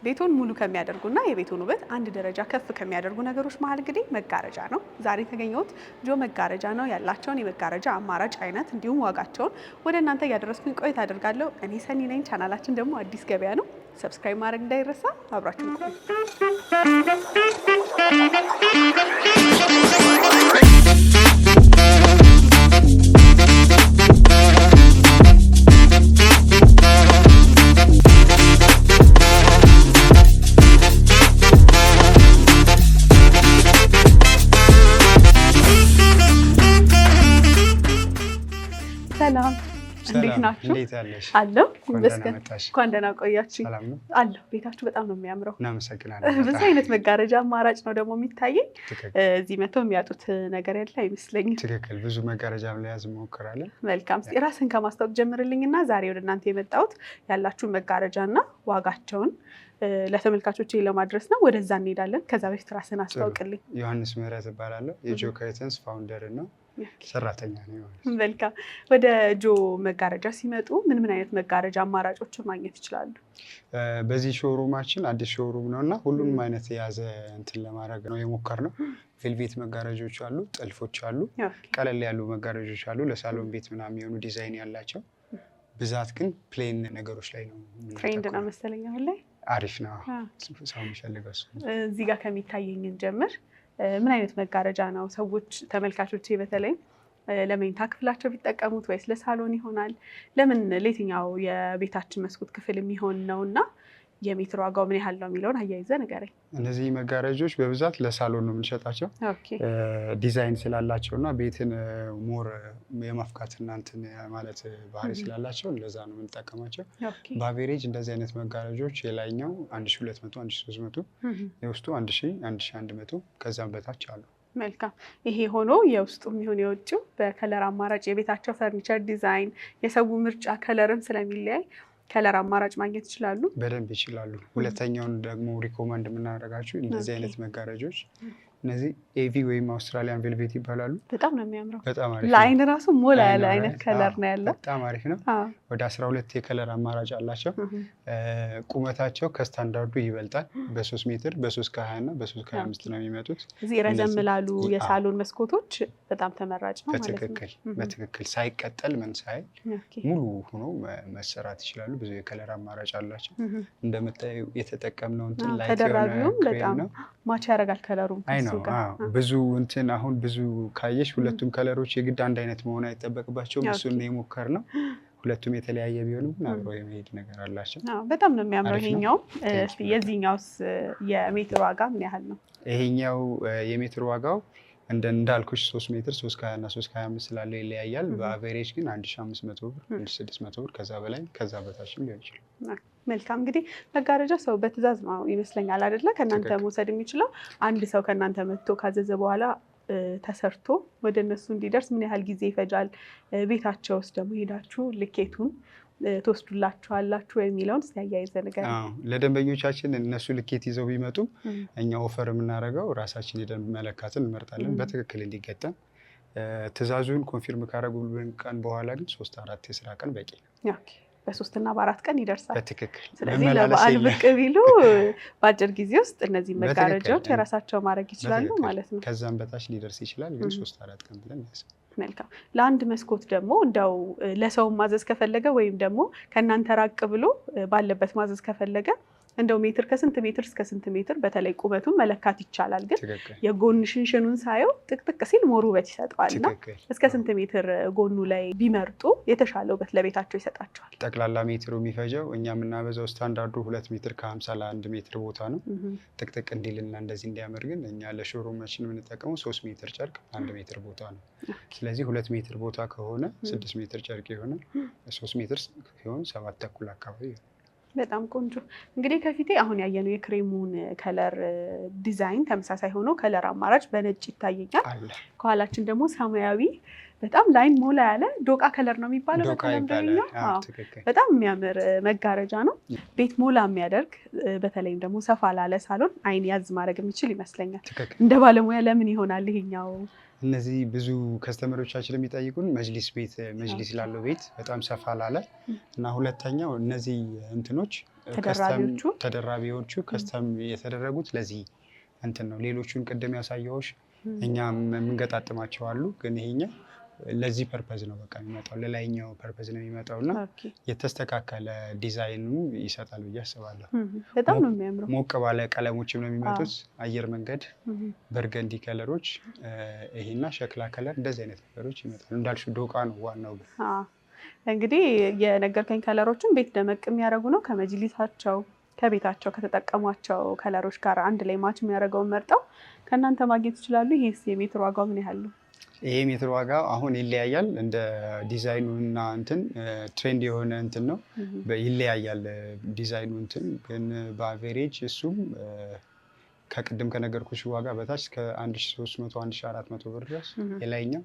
ቤቱን ሙሉ ከሚያደርጉና የቤቱን ውበት አንድ ደረጃ ከፍ ከሚያደርጉ ነገሮች መሀል እንግዲህ መጋረጃ ነው። ዛሬ የተገኘሁት ጆ መጋረጃ ነው። ያላቸውን የመጋረጃ አማራጭ አይነት እንዲሁም ዋጋቸውን ወደ እናንተ እያደረስኩኝ ቆይታ አደርጋለሁ። እኔ ሰኒ ነኝ። ቻናላችን ደግሞ አዲስ ገበያ ነው። ሰብስክራይብ ማድረግ እንዳይረሳ። አብራችሁ ቆዩ። ሰላም እንዴት ናችሁ? አለሁ ይመስገን። እንኳን ደህና ቆያችሁ። አለሁ። ቤታችሁ በጣም ነው የሚያምረው። እናመሰግናለን። ብዙ አይነት መጋረጃ አማራጭ ነው ደግሞ የሚታየኝ። እዚህ መተው የሚያጡት ነገር ያለ አይመስለኝም። ትክክል። ብዙ መጋረጃ ለያዝ እንሞክራለን። መልካም። እስኪ ራስን ከማስታወቅ ጀምርልኝና ዛሬ ወደ እናንተ የመጣሁት ያላችሁን መጋረጃና ዋጋቸውን ለተመልካቾች ለማድረስ ነው። ወደዛ እንሄዳለን። ከዛ በፊት ራስን አስታውቅልኝ። ዮሐንስ ምህረት እባላለሁ። የጆ ከርተንስ ፋውንደር ነው። ሰራተኛ ነው። መልካም። ወደ ጆ መጋረጃ ሲመጡ ምን አይነት መጋረጃ አማራጮችን ማግኘት ይችላሉ? በዚህ ሾሩማችን አዲስ ሾሩም ነው እና ሁሉንም አይነት የያዘ እንትን ለማድረግ ነው የሞከርነው። ቬልቬት መጋረጆች አሉ፣ ጥልፎች አሉ፣ ቀለል ያሉ መጋረጆች አሉ፣ ለሳሎን ቤት ምናምን የሚሆኑ ዲዛይን ያላቸው። ብዛት ግን ፕሌን ነገሮች ላይ ነው። ትሬንድ ነው መሰለኝ አሁን ላይ። አሪፍ ነው ሰው የሚፈልገው እሱ። እዚህ ጋር ከሚታየኝን ጀምር። ምን አይነት መጋረጃ ነው ሰዎች ተመልካቾቼ በተለይ ለመኝታ ክፍላቸው ቢጠቀሙት ወይስ ለሳሎን ይሆናል? ለምን ለየትኛው የቤታችን መስኮት ክፍል የሚሆን ነው እና የሜትር ዋጋው ምን ያህል ነው የሚለውን አያይዘህ ንገረኝ። እነዚህ መጋረጆች በብዛት ለሳሎን ነው የምንሸጣቸው። ዲዛይን ስላላቸው እና ቤትን ሞር የማፍካት እናንትን ማለት ባህሪ ስላላቸው ለዛ ነው የምንጠቀማቸው። በአቬሬጅ እንደዚህ አይነት መጋረጆች የላይኛው 1200፣ 1300፣ የውስጡ 1000፣ 1100 ከዛም በታች አሉ። መልካም። ይሄ ሆኖ የውስጡ የሚሆን የውጭው በከለር አማራጭ የቤታቸው ፈርኒቸር ዲዛይን የሰው ምርጫ ከለርም ስለሚለያይ ከለር አማራጭ ማግኘት ይችላሉ። በደንብ ይችላሉ። ሁለተኛውን ደግሞ ሪኮመንድ የምናደርጋችሁ እንደዚህ አይነት መጋረጆች እነዚህ ኤቪ ወይም አውስትራሊያን ቬልቬት ይባላሉ። በጣም ነው የሚያምረው። በጣም አሪፍ ለአይን ራሱ ሞላ ያለ አይነት ከለር ነው ያለው። በጣም አሪፍ ነው። ወደ 12 የከለር አማራጭ አላቸው። ቁመታቸው ከስታንዳርዱ ይበልጣል። በ3 ሜትር በ3 ከ20 እና በ3 ከ25 ነው የሚመጡት። እዚህ ረዘም ላሉ የሳሎን መስኮቶች በጣም ተመራጭ ነው ማለት ነው። በትክክል ሳይቀጠል ምን ሳይል ሙሉ ሆኖ መሰራት ይችላሉ። ብዙ የከለር አማራጭ አላቸው። እንደምታዩ የተጠቀምነው እንትን ላይ ተደራቢውም በጣም ማች ያደርጋል ከለሩ። ብዙ እንትን አሁን ብዙ ካየሽ ሁለቱም ከለሮች የግድ አንድ አይነት መሆን አይጠበቅባቸውም። እሱን የሞከርነው ሁለቱም የተለያየ ቢሆንም ግን አብረው የመሄድ ነገር አላቸው። በጣም ነው የሚያምረው ይሄኛው። የዚህኛውስ የሜትር ዋጋ ምን ያህል ነው? ይሄኛው የሜትር ዋጋው እንዳልኩሽ 3 ሜትር 3 ከ20 እና 3 ከ25 ስላለው ይለያያል። በአቬሬጅ ግን 1500 ብር፣ 1600 ብር ከዛ በላይ ከዛ በታችም ሊሆን ይችላል። መልካም። እንግዲህ መጋረጃ ሰው በትዕዛዝ ነው ይመስለኛል አይደለ? ከእናንተ መውሰድ የሚችለው አንድ ሰው ከእናንተ መጥቶ ካዘዘ በኋላ ተሰርቶ ወደ እነሱ እንዲደርስ ምን ያህል ጊዜ ይፈጃል? ቤታቸው ውስጥ ደግሞ ሄዳችሁ ልኬቱን ትወስዱላችኋላችሁ የሚለውን እስኪ አያይዘህ ንገረኝ። ለደንበኞቻችን እነሱ ልኬት ይዘው ቢመጡም እኛ ኦፈር የምናደርገው ራሳችን ሄደን መለካትን እንመርጣለን በትክክል እንዲገጠም። ትዕዛዙን ኮንፊርም ካደረጉልን ቀን በኋላ ግን 3-4 የስራ ቀን በቂ ነው። በ3 እና በ4 ቀን ይደርሳል። በትክክል። ስለዚህ ለበዓል ብቅ ቢሉ በአጭር ጊዜ ውስጥ እነዚህ መጋረጃዎች የራሳቸው ማድረግ ይችላሉ ማለት ነው። ከዛም በታች ሊደርስ ይችላል፣ ግን 3-4 ቀን ብለን ያስብ። መልካም። ለአንድ መስኮት ደግሞ እንደው ለሰው ማዘዝ ከፈለገ ወይም ደግሞ ከእናንተ ራቅ ብሎ ባለበት ማዘዝ ከፈለገ እንደው ሜትር ከስንት ሜትር እስከ ስንት ሜትር በተለይ ቁመቱን መለካት ይቻላል? ግን የጎን ሽንሽኑን ሳየው ጥቅጥቅ ሲል ሞር ውበት ይሰጠዋልና እስከ ስንት ሜትር ጎኑ ላይ ቢመርጡ የተሻለ ውበት ለቤታቸው ይሰጣቸዋል? ጠቅላላ ሜትሩ የሚፈጀው እኛ የምናበዛው ስታንዳርዱ 2 ሜትር ከ50 ለ1 ሜትር ቦታ ነው። ጥቅጥቅ እንዲልና እንደዚህ እንዲያምር ግን እኛ ለሾሩማችን የምንጠቀመው 3 ሜትር ጨርቅ 1 ሜትር ቦታ ነው። ስለዚህ 2 ሜትር ቦታ ከሆነ 6 ሜትር ጨርቅ ይሆናል። 3 ሜትር ሲሆን 7 ተኩል አካባቢ ይሆናል። በጣም ቆንጆ። እንግዲህ ከፊቴ አሁን ያየነው የክሬሙን ከለር ዲዛይን ተመሳሳይ ሆኖ ከለር አማራጭ በነጭ ይታየኛል። ከኋላችን ደግሞ ሰማያዊ በጣም ላይን ሞላ ያለ ዶቃ ከለር ነው የሚባለው። በጣም የሚያምር መጋረጃ ነው። ቤት ሞላ የሚያደርግ በተለይም ደግሞ ሰፋ ላለ ሳሎን አይን ያዝ ማድረግ የሚችል ይመስለኛል። እንደ ባለሙያ ለምን ይሆናል ይሄኛው? እነዚህ ብዙ ከስተመሮቻችን የሚጠይቁን መጅሊስ ላለው ቤት በጣም ሰፋ ላለ እና ሁለተኛው እነዚህ እንትኖች ተደራቢዎቹ ከስተም የተደረጉት ለዚህ እንትን ነው። ሌሎቹን ቅድም ያሳየሁሽ እኛ የምንገጣጥማቸው አሉ፣ ግን ይሄኛው ለዚህ ፐርፐዝ ነው በቃ የሚመጣው፣ ለላይኛው ፐርፐዝ ነው የሚመጣው እና የተስተካከለ ዲዛይኑ ይሰጣል ብዬ አስባለሁ። በጣም ነው የሚያምረው። ሞቅ ባለ ቀለሞችም ነው የሚመጡት፣ አየር መንገድ፣ በርገንዲ ከለሮች፣ ይሄና ሸክላ ከለር፣ እንደዚህ አይነት ነገሮች ይመጣሉ። እንዳልሽው ዶቃ ነው ዋናው። እንግዲህ የነገርከኝ ከለሮችን ቤት ደመቅ የሚያደርጉ ነው። ከመጅሊሳቸው ከቤታቸው ከተጠቀሟቸው ከለሮች ጋር አንድ ላይ ማች የሚያደርገውን መርጠው ከእናንተ ማግኘት ይችላሉ። ይሄስ የሜትር ዋጋው ምን ያህል ነው? ይሄ ሜትር ዋጋ አሁን ይለያያል፣ እንደ ዲዛይኑ እና እንትን ትሬንድ የሆነ እንትን ነው ይለያያል ዲዛይኑ እንትን። ግን በአቬሬጅ እሱም ከቅድም ከነገርኩሽ ዋጋ በታች ከ1300 1400 ብር ድረስ የላይኛው፣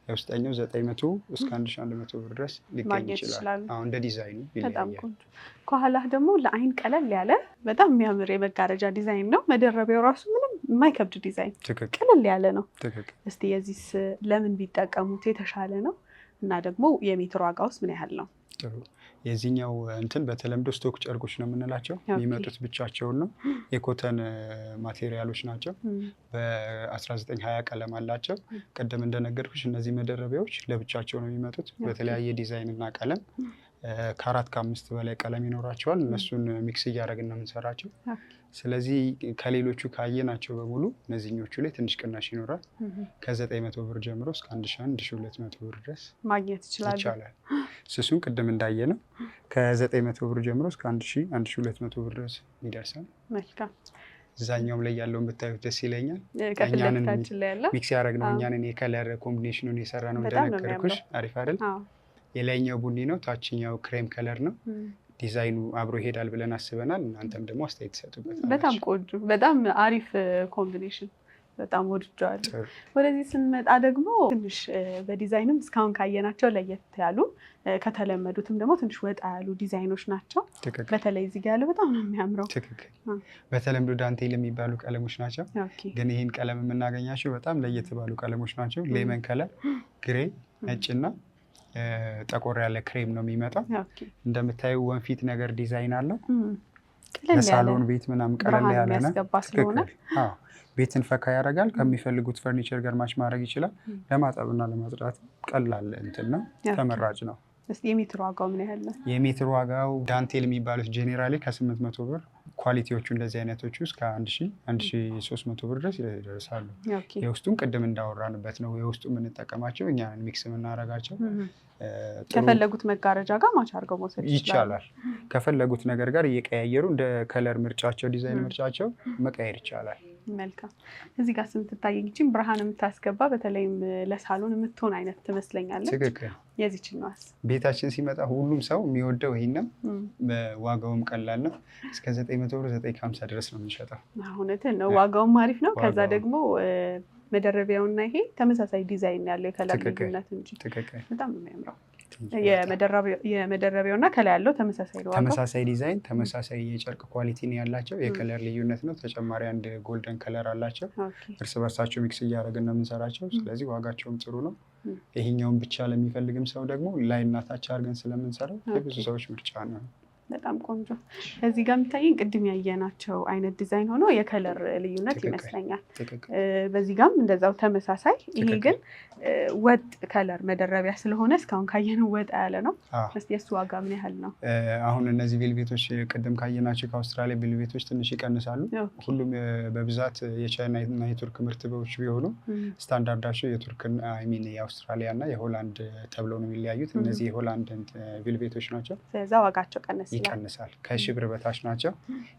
የውስጠኛው 900 እስከ 1100 ብር ድረስ ሊገኝ ይችላል። አሁን እንደ ዲዛይኑ ይለያያል። ከኋላህ ደግሞ ለአይን ቀለል ያለ በጣም የሚያምር የመጋረጃ ዲዛይን ነው። መደረቢያው ራሱ ምንም የማይከብድ ዲዛይን ቀለል ያለ ነው። እስቲ የዚህስ ለምን ቢጠቀሙት የተሻለ ነው? እና ደግሞ የሜትር ዋጋ ውስጥ ምን ያህል ነው? ጥሩ። የዚህኛው እንትን በተለምዶ ስቶክ ጨርቆች ነው የምንላቸው። የሚመጡት ብቻቸውን ነው። የኮተን ማቴሪያሎች ናቸው። በ1920 ቀለም አላቸው። ቅድም እንደነገርኩሽ እነዚህ መደረቢያዎች ለብቻቸው ነው የሚመጡት በተለያየ ዲዛይን እና ቀለም። ከ4 ከ5 በላይ ቀለም ይኖራቸዋል። እነሱን ሚክስ እያደረግን ነው የምንሰራቸው። ስለዚህ ከሌሎቹ ካየናቸው በሙሉ እነዚህኞቹ ላይ ትንሽ ቅናሽ ይኖራል። ከ900 ብር ጀምሮ እስከ 1200 ብር ድረስ ማግኘት ይቻላል። ስሱን ቅድም እንዳየ ነው ከ900 ብር ጀምሮ እስከ 1200 ብር ድረስ ይደርሳል። መልካም። እዛኛውም ላይ ያለውን ብታዩት ደስ ይለኛል። ከፊትለፊታችን ላይ ያለው ሚክስ ያደረግነው እኛንን የከለር ኮምቢኔሽኑን የሰራ ነው እንደነገርኩሽ። አሪፍ አይደል? የላይኛው ቡኒ ነው፣ ታችኛው ክሬም ከለር ነው። ዲዛይኑ አብሮ ይሄዳል ብለን አስበናል። እናንተም ደግሞ አስተያየት ትሰጡበታላችሁ። በጣም ቆንጆ፣ በጣም አሪፍ ኮምቢኔሽን፣ በጣም ወድጀዋለሁ። ወደዚህ ስንመጣ ደግሞ ትንሽ በዲዛይንም እስካሁን ካየናቸው ለየት ያሉ ከተለመዱትም ደግሞ ትንሽ ወጣ ያሉ ዲዛይኖች ናቸው። በተለይ እዚህ ጋር ያለው በጣም ነው የሚያምረው። ትክክል። በተለምዶ ዳንቴል የሚባሉ ቀለሞች ናቸው፣ ግን ይህን ቀለም የምናገኛቸው በጣም ለየት ባሉ ቀለሞች ናቸው። ሌመን ከለር፣ ግሬ፣ ነጭና ጠቆር ያለ ክሬም ነው የሚመጣው። እንደምታዩ ወንፊት ነገር ዲዛይን አለው። ለሳሎን ቤት ምናምን ቀለል ያለ ነው። ቤትን ፈካ ያደርጋል። ከሚፈልጉት ፈርኒቸር ጋር ማች ማድረግ ይችላል። ለማጠብና ለማጽዳት ቀላል እንትን ነው፣ ተመራጭ ነው። የሜትር ዋጋው ምን ያህል ነው? የሜትር ዋጋው ዳንቴል የሚባሉት ጄኔራሊ ከ800 ብር፣ ኳሊቲዎቹ እንደዚህ አይነቶቹ እስከ 1300 ብር ድረስ ይደርሳሉ። የውስጡን ቅድም እንዳወራንበት ነው የውስጡ የምንጠቀማቸው እኛ ሚክስ የምናደርጋቸው። ከፈለጉት መጋረጃ ጋር ማች አድርገው መውሰድ ይቻላል። ከፈለጉት ነገር ጋር እየቀያየሩ እንደ ከለር ምርጫቸው፣ ዲዛይን ምርጫቸው መቀየር ይቻላል። መልካም። እዚህ ጋር ስምትታየኝ ይህችን ብርሃን የምታስገባ በተለይም ለሳሎን የምትሆን አይነት ትመስለኛለች። ትክክል። የዚችን ነዋስ ቤታችን ሲመጣ ሁሉም ሰው የሚወደው ይህንም፣ ዋጋውም ቀላል ነው። እስከ 900 ብር 950 ድረስ ነው የምንሸጠው። እውነትን ነው፣ ዋጋውም አሪፍ ነው። ከዛ ደግሞ መደረቢያውና ይሄ ተመሳሳይ ዲዛይን ያለው የከለር ልዩነት እንጂ በጣም ነው የሚያምረው። የመደረቢያውና ከላይ ያለው ተመሳሳይ ነው። ተመሳሳይ ዲዛይን፣ ተመሳሳይ የጨርቅ ኳሊቲ ነው ያላቸው። የከለር ልዩነት ነው። ተጨማሪ አንድ ጎልደን ከለር አላቸው። እርስ በርሳቸው ሚክስ እያደረግን ነው የምንሰራቸው። ስለዚህ ዋጋቸውም ጥሩ ነው። ይሄኛውን ብቻ ለሚፈልግም ሰው ደግሞ ላይ እና ታች አድርገን ስለምንሰራው የብዙ ሰዎች ምርጫ ነው። በጣም ቆንጆ። እዚህ ጋር የሚታየኝ ቅድም ያየናቸው አይነት ዲዛይን ሆኖ የከለር ልዩነት ይመስለኛል። በዚህ ጋርም እንደዛው ተመሳሳይ። ይሄ ግን ወጥ ከለር መደረቢያ ስለሆነ እስካሁን ካየነው ወጣ ያለ ነው። እስኪ የሱ ዋጋ ምን ያህል ነው? አሁን እነዚህ ቬልቬቶች ቅድም ካየናቸው ከአውስትራሊያ ቬልቬቶች ትንሽ ይቀንሳሉ። ሁሉም በብዛት የቻይና እና የቱርክ ምርቶች ቢሆኑ ስታንዳርዳቸው የቱርክ ሚን የአውስትራሊያ እና የሆላንድ ተብለው ነው የሚለያዩት። እነዚህ የሆላንድ ቬልቬቶች ናቸው። ስለዛ ዋጋቸው ቀነስ ይቀንሳል። ከ1000 ብር በታች ናቸው።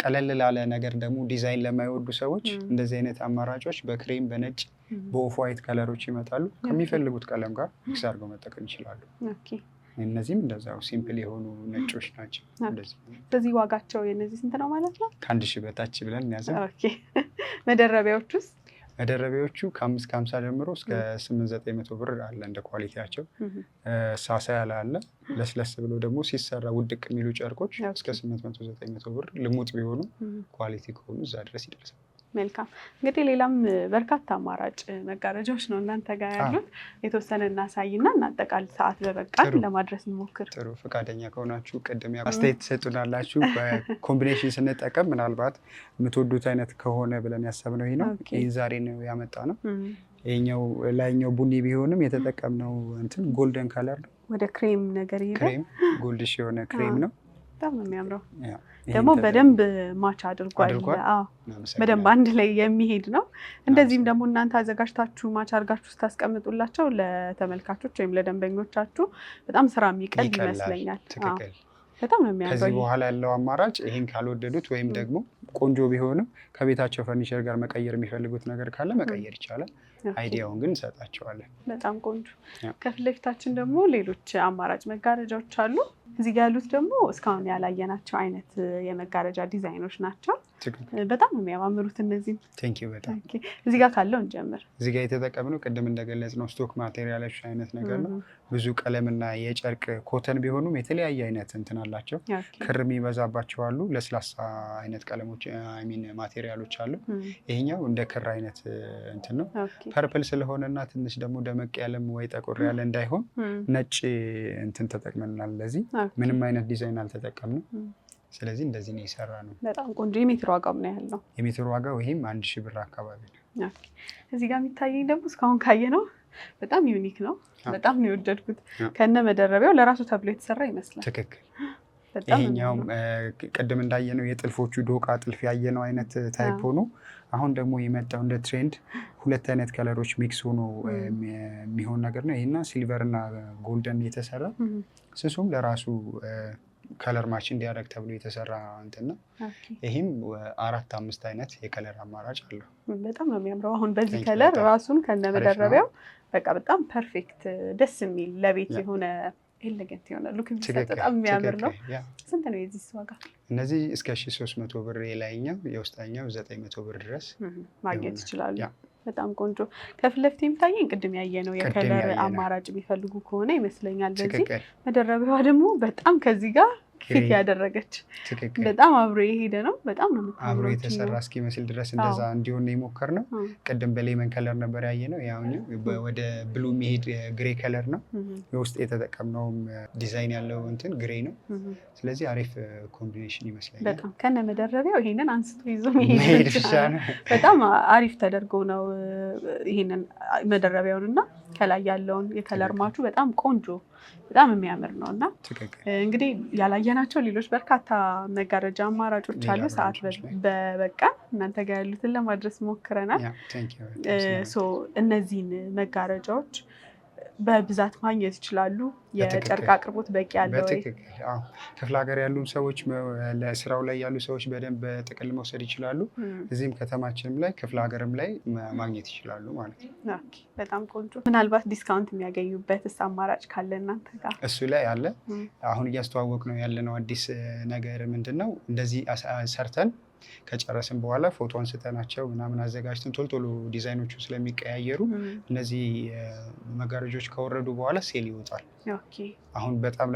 ቀለል ላለ ነገር ደግሞ ዲዛይን ለማይወዱ ሰዎች እንደዚህ አይነት አማራጮች በክሬም፣ በነጭ፣ በኦፍ ዋይት ከለሮች ይመጣሉ። ከሚፈልጉት ቀለም ጋር ሚክስ አድርገው መጠቀም ይችላሉ። እነዚህም እንደዛው ሲምፕል የሆኑ ነጮች ናቸው። ስለዚህ ዋጋቸው የነዚህ ስንት ነው ማለት ነው? ከ1000 በታች ብለን ያዘ። መደረቢያዎች ውስጥ መደረቢያዎቹ ከ550 ጀምሮ እስከ 800-900 ብር አለ እንደ ኳሊቲያቸው። ሳሳ ያለ አለ። ለስለስ ብሎ ደግሞ ሲሰራ ውድቅ የሚሉ ጨርቆች እስከ 800-900 ብር ልሙጥ ቢሆኑ ኳሊቲ ከሆኑ እዛ ድረስ ይደርሳል። መልካም እንግዲህ ሌላም በርካታ አማራጭ መጋረጃዎች ነው እናንተ ጋር ያሉት። የተወሰነ እናሳይና እናጠቃል፣ ሰዓት በበቃል ለማድረስ እንሞክር። ጥሩ ፈቃደኛ ከሆናችሁ ቅድም አስተያየት ትሰጡናላችሁ። በኮምቢኔሽን ስንጠቀም ምናልባት የምትወዱት አይነት ከሆነ ብለን ያሰብነው ይሄ ነው። ይህን ዛሬ ነው ያመጣ ነው። ይሄኛው ላይኛው ቡኒ ቢሆንም የተጠቀምነው እንትን ጎልደን ከለር ነው። ወደ ክሬም ነገር ይሄ ክሬም ጎልድሽ የሆነ ክሬም ነው። በጣም ነው የሚያምረው። ደግሞ በደንብ ማች አድርጓል። በደንብ አንድ ላይ የሚሄድ ነው። እንደዚህም ደግሞ እናንተ አዘጋጅታችሁ ማች አድርጋችሁ ስታስቀምጡላቸው ለተመልካቾች ወይም ለደንበኞቻችሁ በጣም ስራ የሚቀል ይመስለኛል። በጣም ነው የሚያምረው። ከዚህ በኋላ ያለው አማራጭ ይሄን ካልወደዱት ወይም ደግሞ ቆንጆ ቢሆንም ከቤታቸው ፈርኒቸር ጋር መቀየር የሚፈልጉት ነገር ካለ መቀየር ይቻላል። አይዲያውን ግን እንሰጣቸዋለን። በጣም ቆንጆ። ከፊት ለፊታችን ደግሞ ሌሎች አማራጭ መጋረጃዎች አሉ። እዚህ ጋር ያሉት ደግሞ እስካሁን ያላየናቸው አይነት የመጋረጃ ዲዛይኖች ናቸው። በጣም ነው የሚያማምሩት እነዚህም። ቴንኪው በጣም። እዚህ ጋር ካለው እንጀምር። እዚህ ጋር የተጠቀምነው ቅድም እንደገለጽነው ስቶክ ማቴሪያሎች አይነት ነገር ነው። ብዙ ቀለምና የጨርቅ ኮተን ቢሆኑም የተለያየ አይነት እንትን አላቸው። ክር የሚበዛባቸው አሉ። ለስላሳ አይነት ቀለሞች ማቴሪያሎች አሉ። ይሄኛው እንደ ክር አይነት እንትን ነው። ፐርፕል ስለሆነና ትንሽ ደግሞ ደመቅ ያለም ወይ ጠቆር ያለ እንዳይሆን ነጭ እንትን ተጠቅመናል። ለዚህ ምንም አይነት ዲዛይን አልተጠቀምንም። ስለዚህ እንደዚህ ነው የሰራ ነው። በጣም ቆንጆ። የሜትር ዋጋው ምን ያህል ነው? የሜትር ዋጋው ይሄም 1000 ብር አካባቢ ነው። እዚህ ጋር የሚታየኝ ደግሞ እስካሁን ካየ ነው በጣም ዩኒክ ነው። በጣም ነው የወደድኩት። ከነ መደረቢያው ለራሱ ተብሎ የተሰራ ይመስላል። ትክክል። ይሄኛውም ቅድም እንዳየነው የጥልፎቹ ዶቃ ጥልፍ ያየነው አይነት ታይፕ ሆኖ አሁን ደግሞ የመጣው እንደ ትሬንድ ሁለት አይነት ከለሮች ሚክስ ሆኖ የሚሆን ነገር ነው። ይሄና ሲልቨር እና ጎልደን የተሰራ ስሱም ለራሱ ከለር ማች እንዲያደርግ ተብሎ የተሰራ እንትን ነው። ይህም 4-5 አይነት የከለር አማራጭ አለው። በጣም ነው የሚያምረው። አሁን በዚህ ከለር ራሱን ከነመደረቢያው በቃ በጣም ፐርፌክት ደስ የሚል ለቤት የሆነ ኤሌገንት የሆነ ሉክ የሚሰጥ በጣም የሚያምር ነው። ስንት ነው የዚህ ዋጋ? እነዚህ እስከ 1300 ብር፣ የላይኛው የውስጠኛው 900 ብር ድረስ ማግኘት ይችላሉ። በጣም ቆንጆ። ከፊት ለፊት የሚታየኝ ቅድም ያየ ነው የከለር አማራጭ የሚፈልጉ ከሆነ ይመስለኛል። በዚህ መደረቢያዋ ደግሞ በጣም ከዚህ ጋር ፊት ያደረገች በጣም አብሮ የሄደ ነው። በጣም ነው አብሮ የተሰራ እስኪመስል ድረስ እንደዛ እንዲሆን የሞከር ነው። ቅድም በሌመን ከለር ነበር ያየ ነው። ያውኛው ወደ ብሉ የሚሄድ ግሬ ከለር ነው። የውስጥ የተጠቀምነውም ዲዛይን ያለው እንትን ግሬ ነው። ስለዚህ አሪፍ ኮምቢኔሽን ይመስለኛል። በጣም ከነ መደረቢያው ይሄንን አንስቶ ይዞ መሄድ ይችላል። በጣም አሪፍ ተደርጎ ነው ይሄንን መደረቢያውን እና ከላይ ያለውን የከለር ማቹ በጣም ቆንጆ በጣም የሚያምር ነው። እና እንግዲህ ያላየናቸው ሌሎች በርካታ መጋረጃ አማራጮች አሉ። ሰዓት በበቃ እናንተ ጋር ያሉትን ለማድረስ ሞክረናል። እነዚህን መጋረጃዎች በብዛት ማግኘት ይችላሉ። የጨርቅ አቅርቦት በቂ ያለው ወይ? ክፍለ ሀገር ያሉ ሰዎች ለስራው ላይ ያሉ ሰዎች በደንብ በጥቅል መውሰድ ይችላሉ። እዚህም ከተማችንም ላይ ክፍለ ሀገርም ላይ ማግኘት ይችላሉ ማለት ነው። በጣም ቆንጆ። ምናልባት ዲስካውንት የሚያገኙበት አማራጭ ካለ እናንተ ጋር? እሱ ላይ አለ። አሁን እያስተዋወቅ ነው ያለነው አዲስ ነገር ምንድን ነው? እንደዚህ ሰርተን ከጨረስን በኋላ ፎቶ አንስተናቸው ምናምን አዘጋጅተን ቶሎ ዲዛይኖቹ ስለሚቀያየሩ እነዚህ መጋረጆች ከወረዱ በኋላ ሴል ይወጣል። አሁን በጣም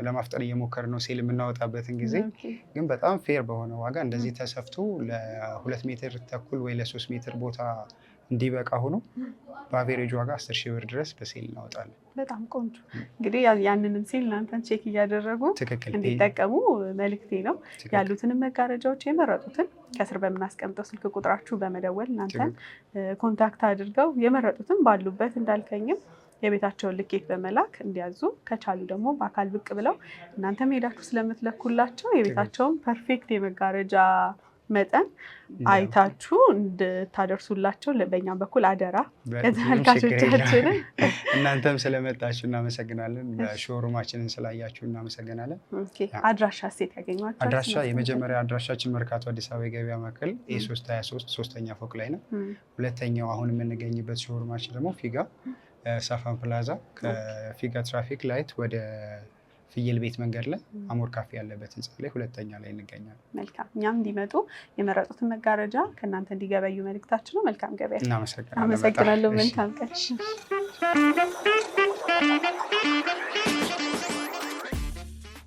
ለማፍጠን እየሞከር ነው ሴል የምናወጣበትን ጊዜ። ግን በጣም ፌር በሆነ ዋጋ እንደዚህ ተሰፍቶ ለ2 ሜትር ተኩል ወይ ለ3 ሜትር ቦታ እንዲበቃ ሆኖ በአቬሬጅ ዋጋ 10,000 ብር ድረስ በሴል እናወጣለን። በጣም ቆንጆ። እንግዲህ ያንንም ሴል እናንተን ቼክ እያደረጉ እንዲጠቀሙ መልእክቴ ነው። ያሉትንም መጋረጃዎች የመረጡትን ከስር በምናስቀምጠው ስልክ ቁጥራችሁ በመደወል እናንተን ኮንታክት አድርገው የመረጡትን ባሉበት እንዳልከኝም የቤታቸውን ልኬት በመላክ እንዲያዙ፣ ከቻሉ ደግሞ በአካል ብቅ ብለው እናንተ ሄዳችሁ ስለምትለኩላቸው የቤታቸውን ፐርፌክት የመጋረጃ መጠን አይታችሁ እንድታደርሱላቸው በእኛም በኩል አደራ። ተመልካቾቻችንን እናንተም ስለመጣችሁ እናመሰግናለን። በሾሩማችንን ስላያችሁ እናመሰግናለን። አድራሻ ሴት ያገኟቸው? አድራሻ የመጀመሪያ አድራሻችን መርካቶ አዲስ አበባ የገበያ ማዕከል A323 3ኛ ፎቅ ላይ ነው። ሁለተኛው አሁን የምንገኝበት ሾሩማችን ደግሞ ፊጋ ሳፋን ፕላዛ ከፊጋ ትራፊክ ላይት ወደ ፍየል ቤት መንገድ ላይ አሞር ካፌ ያለበት ህንፃ ላይ ሁለተኛ ላይ እንገኛለን። መልካም። እኛም እንዲመጡ የመረጡትን መጋረጃ ከእናንተ እንዲገበዩ መልእክታችን ነው። መልካም ገበያ። አመሰግናለሁ። መልካም ቀን።